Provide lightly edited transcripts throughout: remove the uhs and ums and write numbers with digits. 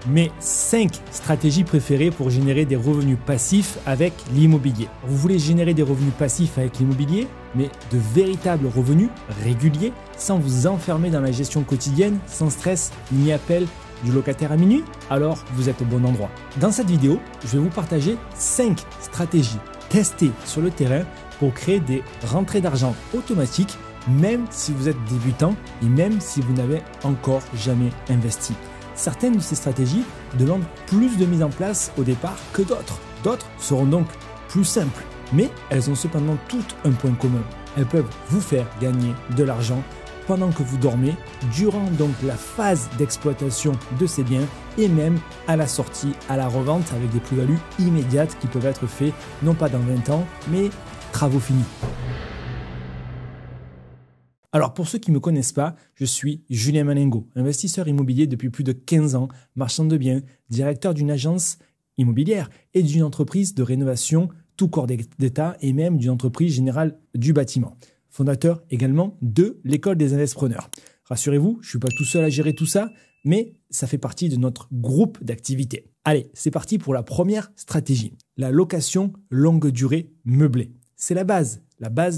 mes 5 stratégies préférées pour générer des revenus passifs avec l'immobilier. Vous voulez générer des revenus passifs avec l'immobilier, mais de véritables revenus réguliers, sans vous enfermer dans la gestion quotidienne, sans stress ni appel du locataire à minuit? Alors vous êtes au bon endroit. Dans cette vidéo, je vais vous partager 5 stratégies testées sur le terrain pour créer des rentrées d'argent automatiques, même si vous êtes débutant et même si vous n'avez encore jamais investi. Certaines de ces stratégies demandent plus de mise en place au départ que d'autres. D'autres seront donc plus simples, mais elles ont cependant toutes un point commun. Elles peuvent vous faire gagner de l'argent pendant que vous dormez, durant donc la phase d'exploitation de ces biens et même à la sortie, à la revente avec des plus-values immédiates qui peuvent être faites non pas dans 20 ans, mais travaux finis. Alors pour ceux qui ne me connaissent pas, je suis Julien Malengo, investisseur immobilier depuis plus de 15 ans, marchand de biens, directeur d'une agence immobilière et d'une entreprise de rénovation tout corps d'État et même d'une entreprise générale du bâtiment. Fondateur également de l'école des investisseurs. Rassurez-vous, je ne suis pas tout seul à gérer tout ça, mais ça fait partie de notre groupe d'activités. Allez, c'est parti pour la première stratégie, la location longue durée meublée. C'est la base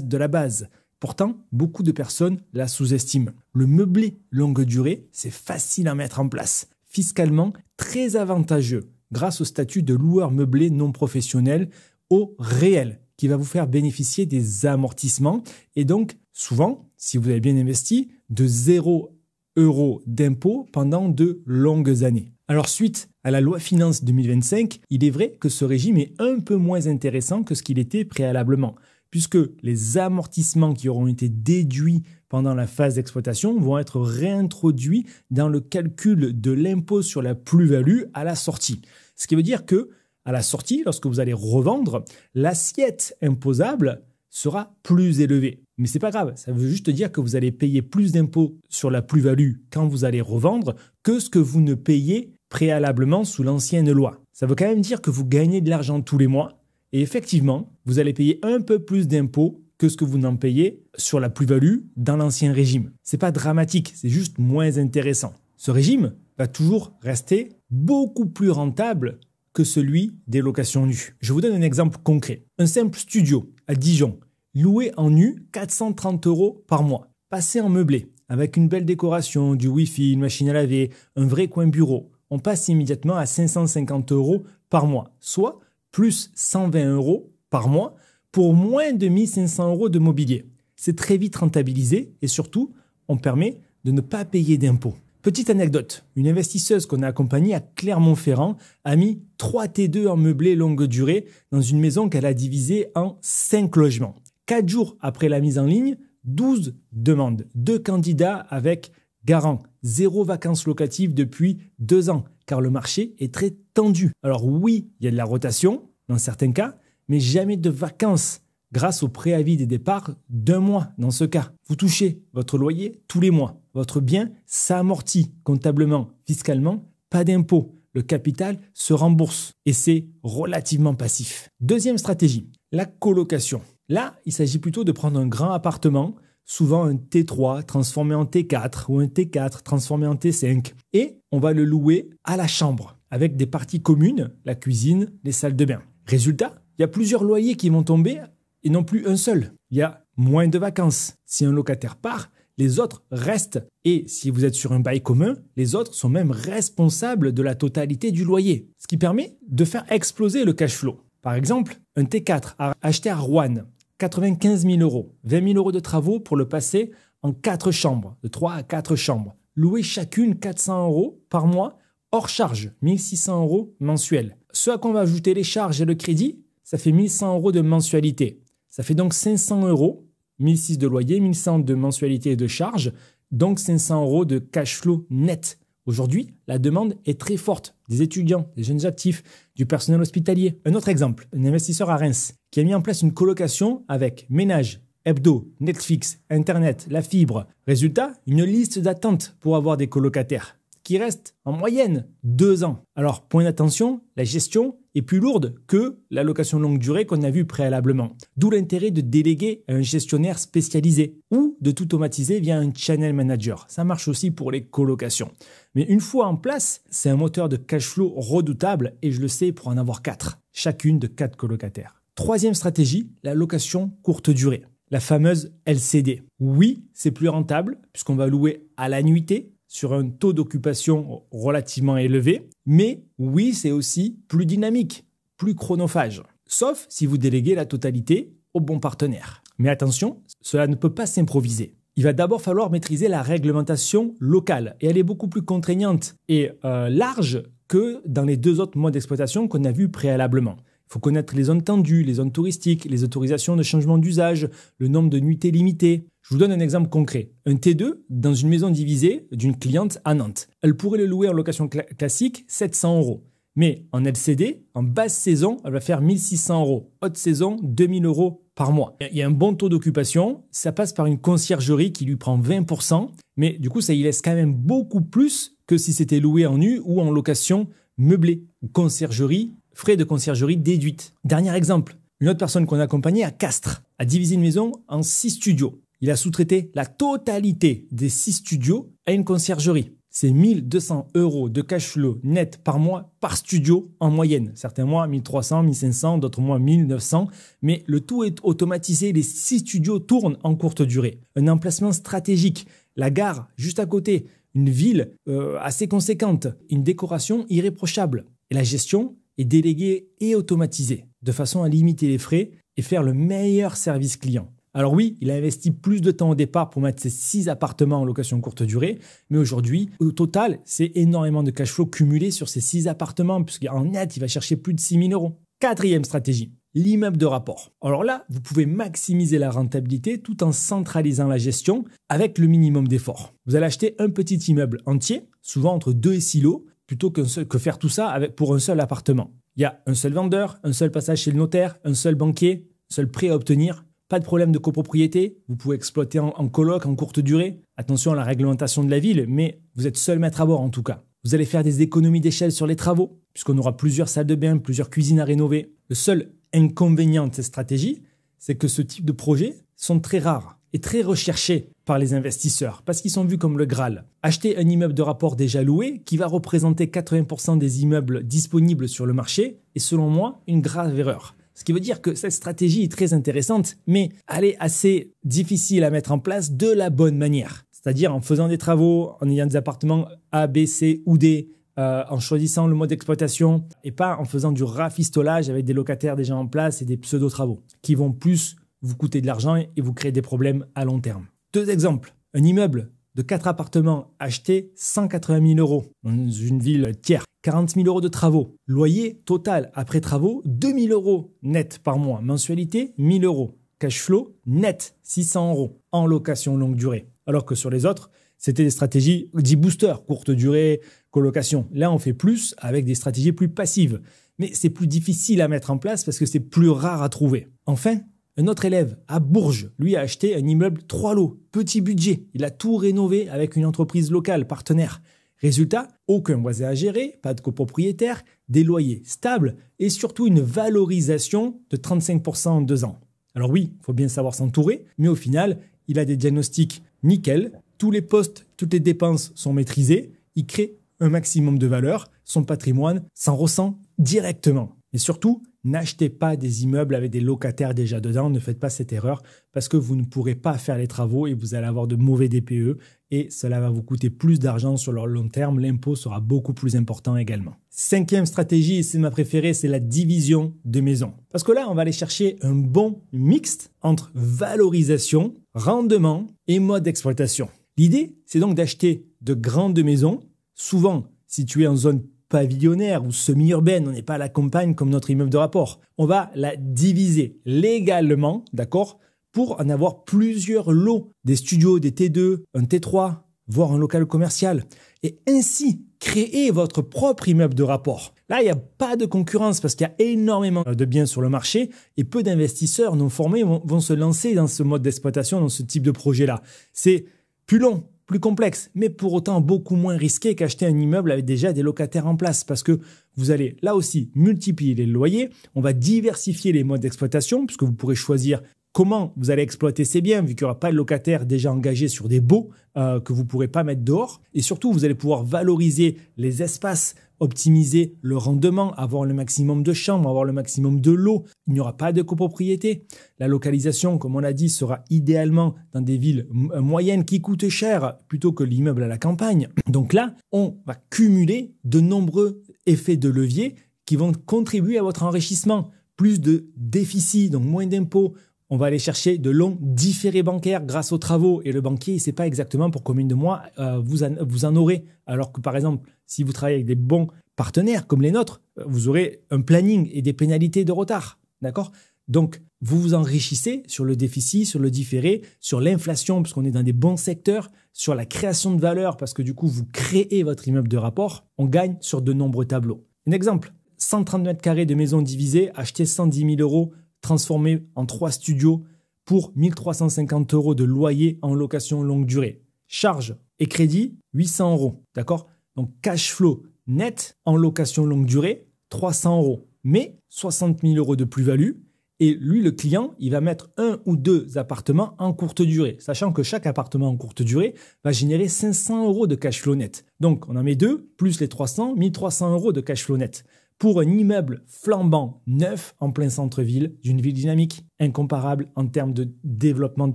de la base. Pourtant, beaucoup de personnes la sous-estiment. Le meublé longue durée, c'est facile à mettre en place. Fiscalement, très avantageux grâce au statut de loueur meublé non professionnel au réel qui va vous faire bénéficier des amortissements et donc, souvent, si vous avez bien investi, de 0 € d'impôt pendant de longues années. Alors, suite à la loi Finance 2025, il est vrai que ce régime est un peu moins intéressant que ce qu'il était préalablement, puisque les amortissements qui auront été déduits pendant la phase d'exploitation vont être réintroduits dans le calcul de l'impôt sur la plus-value à la sortie. Ce qui veut dire que à la sortie, lorsque vous allez revendre, l'assiette imposable sera plus élevée. Mais c'est pas grave, ça veut juste dire que vous allez payer plus d'impôts sur la plus-value quand vous allez revendre que ce que vous ne payez préalablement sous l'ancienne loi. Ça veut quand même dire que vous gagnez de l'argent tous les mois et effectivement, vous allez payer un peu plus d'impôts que ce que vous n'en payez sur la plus-value dans l'ancien régime. C'est pas dramatique, c'est juste moins intéressant. Ce régime va toujours rester beaucoup plus rentable que celui des locations nues. Je vous donne un exemple concret. Un simple studio à Dijon, loué en nu 430 € par mois, passé en meublé, avec une belle décoration, du Wi-Fi, une machine à laver, un vrai coin bureau. On passe immédiatement à 550 € par mois, soit plus 120 € par mois pour moins de 1500 € de mobilier. C'est très vite rentabilisé et surtout, on permet de ne pas payer d'impôts. Petite anecdote, une investisseuse qu'on a accompagnée à Clermont-Ferrand a mis 3 T2 en meublé longue durée dans une maison qu'elle a divisée en 5 logements. 4 jours après la mise en ligne, 12 demandes, 2 candidats avec garant, 0 vacances locatives depuis 2 ans, car le marché est très tendu. Alors oui, il y a de la rotation dans certains cas, mais jamais de vacances grâce au préavis des départs d'1 mois dans ce cas. Vous touchez votre loyer tous les mois. Votre bien s'amortit comptablement, fiscalement, pas d'impôt. Le capital se rembourse et c'est relativement passif. Deuxième stratégie, la colocation. Là, il s'agit plutôt de prendre un grand appartement, souvent un T3 transformé en T4 ou un T4 transformé en T5 et on va le louer à la chambre avec des parties communes, la cuisine, les salles de bain. Résultat, il y a plusieurs loyers qui vont tomber et non plus un seul. Il y a moins de vacances. Si un locataire part, les autres restent. Et si vous êtes sur un bail commun, les autres sont même responsables de la totalité du loyer. Ce qui permet de faire exploser le cash flow. Par exemple, un T4 acheté à Rouen, 95 000 €, 20 000 € de travaux pour le passer en 4 chambres, de 3 à 4 chambres. Louer chacune 400 € par mois, hors charge, 1600 € mensuels. Ce à quoi on va ajouter les charges et le crédit, ça fait 1100 € de mensualité. Ça fait donc 500 €, 1600 de loyer, 1100 de mensualité et de charges, donc 500 € de cash flow net. Aujourd'hui, la demande est très forte des étudiants, des jeunes actifs, du personnel hospitalier. Un autre exemple, un investisseur à Reims qui a mis en place une colocation avec ménage, hebdo, Netflix, Internet, la fibre. Résultat, une liste d'attente pour avoir des colocataires qui reste en moyenne 2 ans. Alors, point d'attention, la gestion est plus lourde que la location longue durée qu'on a vu préalablement. D'où l'intérêt de déléguer à un gestionnaire spécialisé ou de tout automatiser via un channel manager. Ça marche aussi pour les colocations. Mais une fois en place, c'est un moteur de cash flow redoutable et je le sais pour en avoir 4, chacune de 4 colocataires. Troisième stratégie, la location courte durée. La fameuse LCD. Oui, c'est plus rentable puisqu'on va louer à la nuitée sur un taux d'occupation relativement élevé. Mais oui, c'est aussi plus dynamique, plus chronophage. Sauf si vous déléguez la totalité au bon partenaire. Mais attention, cela ne peut pas s'improviser. Il va d'abord falloir maîtriser la réglementation locale. Et elle est beaucoup plus contraignante et large que dans les 2 autres modes d'exploitation qu'on a vus préalablement. Il faut connaître les zones tendues, les zones touristiques, les autorisations de changement d'usage, le nombre de nuitées limitées. Je vous donne un exemple concret. Un T2 dans une maison divisée d'une cliente à Nantes. Elle pourrait le louer en location classique 700 €. Mais en LCD, en basse saison, elle va faire 1600 €. Haute saison, 2000 € par mois. Il y a un bon taux d'occupation. Ça passe par une conciergerie qui lui prend 20%. Mais du coup, ça y laisse quand même beaucoup plus que si c'était loué en nu ou en location meublée. Conciergerie, frais de conciergerie déduite. Dernier exemple. Une autre personne qu'on a accompagnée à Castres a divisé une maison en 6 studios. Il a sous-traité la totalité des 6 studios à une conciergerie. C'est 1200 € de cash flow net par mois par studio en moyenne. Certains mois 1300, 1500, d'autres mois 1900. Mais le tout est automatisé. Les 6 studios tournent en courte durée. Un emplacement stratégique. La gare juste à côté. Une ville assez conséquente. Une décoration irréprochable. Et la gestion est déléguée et automatisée de façon à limiter les frais et faire le meilleur service client. Alors oui, il a investi plus de temps au départ pour mettre ses 6 appartements en location courte durée, mais aujourd'hui, au total, c'est énormément de cash flow cumulé sur ces 6 appartements, puisqu'en net, il va chercher plus de 6 000 €. Quatrième stratégie, l'immeuble de rapport. Alors là, vous pouvez maximiser la rentabilité tout en centralisant la gestion avec le minimum d'efforts. Vous allez acheter un petit immeuble entier, souvent entre 2 et 6 lots, plutôt que faire tout ça pour un seul appartement. Il y a un seul vendeur, un seul passage chez le notaire, un seul banquier, un seul prêt à obtenir. Pas de problème de copropriété, vous pouvez exploiter en coloc, en courte durée. Attention à la réglementation de la ville, mais vous êtes seul maître à bord en tout cas. Vous allez faire des économies d'échelle sur les travaux, puisqu'on aura plusieurs salles de bain, plusieurs cuisines à rénover. Le seul inconvénient de cette stratégie, c'est que ce type de projets sont très rares et très recherchés par les investisseurs, parce qu'ils sont vus comme le Graal. Acheter un immeuble de rapport déjà loué, qui va représenter 80% des immeubles disponibles sur le marché, est selon moi une grave erreur. Ce qui veut dire que cette stratégie est très intéressante, mais elle est assez difficile à mettre en place de la bonne manière. C'est-à-dire en faisant des travaux, en ayant des appartements A, B, C ou D, en choisissant le mode d'exploitation et pas en faisant du rafistolage avec des locataires déjà en place et des pseudo-travaux qui vont plus vous coûter de l'argent et vous créer des problèmes à long terme. 2 exemples. Un immeuble de 4 appartements acheté 180 000 € dans une ville tiers. 40 000 € de travaux. Loyer total après travaux, 2 000 € net par mois. Mensualité, 1 000 €. Cash flow net, 600 € en location longue durée. Alors que sur les autres, c'était des stratégies dit booster, courte durée, colocation. Là, on fait plus avec des stratégies plus passives. Mais c'est plus difficile à mettre en place parce que c'est plus rare à trouver. Enfin, un autre élève à Bourges, lui a acheté un immeuble 3 lots, petit budget. Il a tout rénové avec une entreprise locale, partenaire. Résultat, aucun voisin à gérer, pas de copropriétaire, des loyers stables et surtout une valorisation de 35% en 2 ans. Alors oui, il faut bien savoir s'entourer, mais au final, il a des diagnostics nickel, tous les postes, toutes les dépenses sont maîtrisées, il crée un maximum de valeur, son patrimoine s'en ressent directement. Et surtout, n'achetez pas des immeubles avec des locataires déjà dedans, ne faites pas cette erreur parce que vous ne pourrez pas faire les travaux et vous allez avoir de mauvais DPE et cela va vous coûter plus d'argent sur le long terme, l'impôt sera beaucoup plus important également. 5e stratégie, et c'est ma préférée, c'est la division de maisons. Parce que là, on va aller chercher un bon mixte entre valorisation, rendement et mode d'exploitation. L'idée, c'est donc d'acheter de grandes maisons, souvent situées en zone pavillonnaire ou semi-urbaine, on n'est pas à la campagne comme notre immeuble de rapport. On va la diviser légalement, d'accord, pour en avoir plusieurs lots, des studios, des T2, un T3, voire un local commercial, et ainsi créer votre propre immeuble de rapport. Là, il n'y a pas de concurrence parce qu'il y a énormément de biens sur le marché et peu d'investisseurs non formés vont se lancer dans ce mode d'exploitation, dans ce type de projet-là. C'est plus long, plus complexe, mais pour autant beaucoup moins risqué qu'acheter un immeuble avec déjà des locataires en place parce que vous allez là aussi multiplier les loyers, on va diversifier les modes d'exploitation puisque vous pourrez choisir comment vous allez exploiter ces biens vu qu'il n'y aura pas de locataires déjà engagés sur des baux que vous ne pourrez pas mettre dehors. Et surtout, vous allez pouvoir valoriser les espaces, optimiser le rendement, avoir le maximum de chambres, avoir le maximum de lots. Il n'y aura pas de copropriété. La localisation, comme on l'a dit, sera idéalement dans des villes moyennes qui coûtent cher plutôt que l'immeuble à la campagne. Donc là, on va cumuler de nombreux effets de levier qui vont contribuer à votre enrichissement. Plus de déficit, donc moins d'impôts. On va aller chercher de longs différés bancaires grâce aux travaux. Et le banquier, il ne sait pas exactement pour combien de mois vous en aurez. Alors que par exemple, si vous travaillez avec des bons partenaires comme les nôtres, vous aurez un planning et des pénalités de retard. D'accord ? Donc, vous vous enrichissez sur le déficit, sur le différé, sur l'inflation, parce qu'on est dans des bons secteurs, sur la création de valeur, parce que du coup, vous créez votre immeuble de rapport. On gagne sur de nombreux tableaux. Un exemple, 130 mètres carrés de maison divisée, acheter 110 000 euros, transformé en 3 studios pour 1 350 euros de loyer en location longue durée. Charge et crédit, 800 euros. D'accord ? Donc, cash flow net en location longue durée, 300 euros. Mais 60 000 euros de plus-value. Et lui, le client, il va mettre 1 ou 2 appartements en courte durée, sachant que chaque appartement en courte durée va générer 500 euros de cash flow net. Donc, on en met 2, plus les 300, 1300 euros de cash flow net. Pour un immeuble flambant neuf en plein centre-ville d'une ville dynamique, incomparable en termes de développement de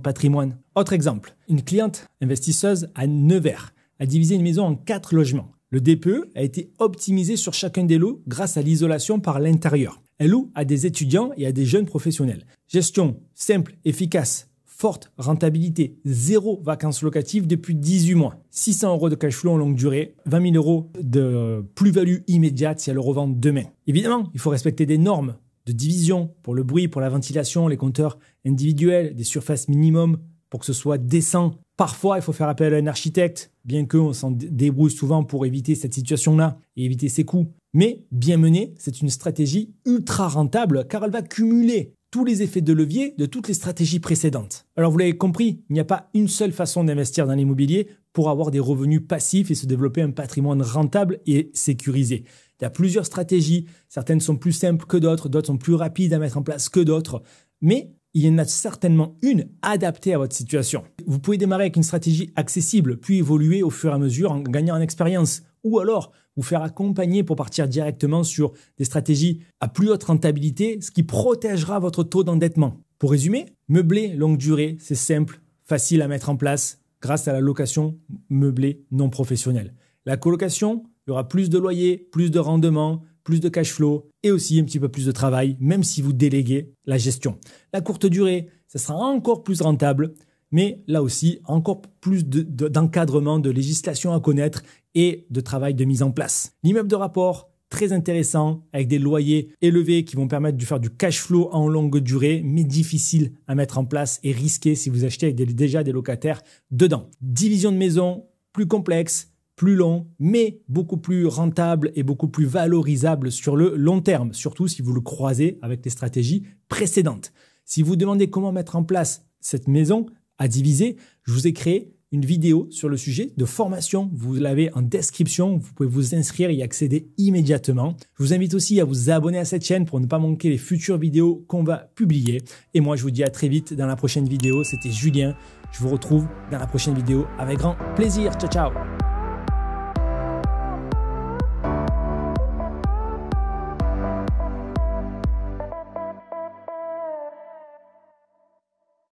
patrimoine. Autre exemple, une cliente investisseuse à Nevers a divisé une maison en 4 logements. Le DPE a été optimisé sur chacun des lots grâce à l'isolation par l'intérieur. Elle loue à des étudiants et à des jeunes professionnels. Gestion simple, efficace, forte rentabilité, 0 vacances locatives depuis 18 mois. 600 euros de cash flow en longue durée, 20 000 euros de plus-value immédiate si elle le revend demain. Évidemment, il faut respecter des normes de division pour le bruit, pour la ventilation, les compteurs individuels, des surfaces minimum pour que ce soit décent. Parfois, il faut faire appel à un architecte, bien qu'on s'en débrouille souvent pour éviter cette situation-là et éviter ses coûts. Mais bien menée, c'est une stratégie ultra rentable car elle va cumuler tous les effets de levier de toutes les stratégies précédentes. Alors vous l'avez compris, il n'y a pas une seule façon d'investir dans l'immobilier pour avoir des revenus passifs et se développer un patrimoine rentable et sécurisé. Il y a plusieurs stratégies, certaines sont plus simples que d'autres, d'autres sont plus rapides à mettre en place que d'autres, mais il y en a certainement une adaptée à votre situation. Vous pouvez démarrer avec une stratégie accessible, puis évoluer au fur et à mesure en gagnant en expérience, ou alors vous faire accompagner pour partir directement sur des stratégies à plus haute rentabilité, ce qui protégera votre taux d'endettement. Pour résumer, meubler longue durée, c'est simple, facile à mettre en place grâce à la location meublée non professionnelle. La colocation, il y aura plus de loyer, plus de rendement, plus de cash flow et aussi un petit peu plus de travail, même si vous déléguez la gestion. La courte durée, ça sera encore plus rentable, mais là aussi, encore plus d'encadrement, de législation à connaître et de travail de mise en place. L'immeuble de rapport, très intéressant, avec des loyers élevés qui vont permettre de faire du cash flow en longue durée, mais difficile à mettre en place et risqué si vous achetez avec déjà des locataires dedans. Division de maison, plus complexe, plus long, mais beaucoup plus rentable et beaucoup plus valorisable sur le long terme, surtout si vous le croisez avec les stratégies précédentes. Si vous demandez comment mettre en place cette maison à diviser, je vous ai créé une vidéo sur le sujet de formation. Vous l'avez en description, vous pouvez vous inscrire et y accéder immédiatement. Je vous invite aussi à vous abonner à cette chaîne pour ne pas manquer les futures vidéos qu'on va publier. Et moi, je vous dis à très vite dans la prochaine vidéo. C'était Julien. Je vous retrouve dans la prochaine vidéo avec grand plaisir. Ciao, ciao!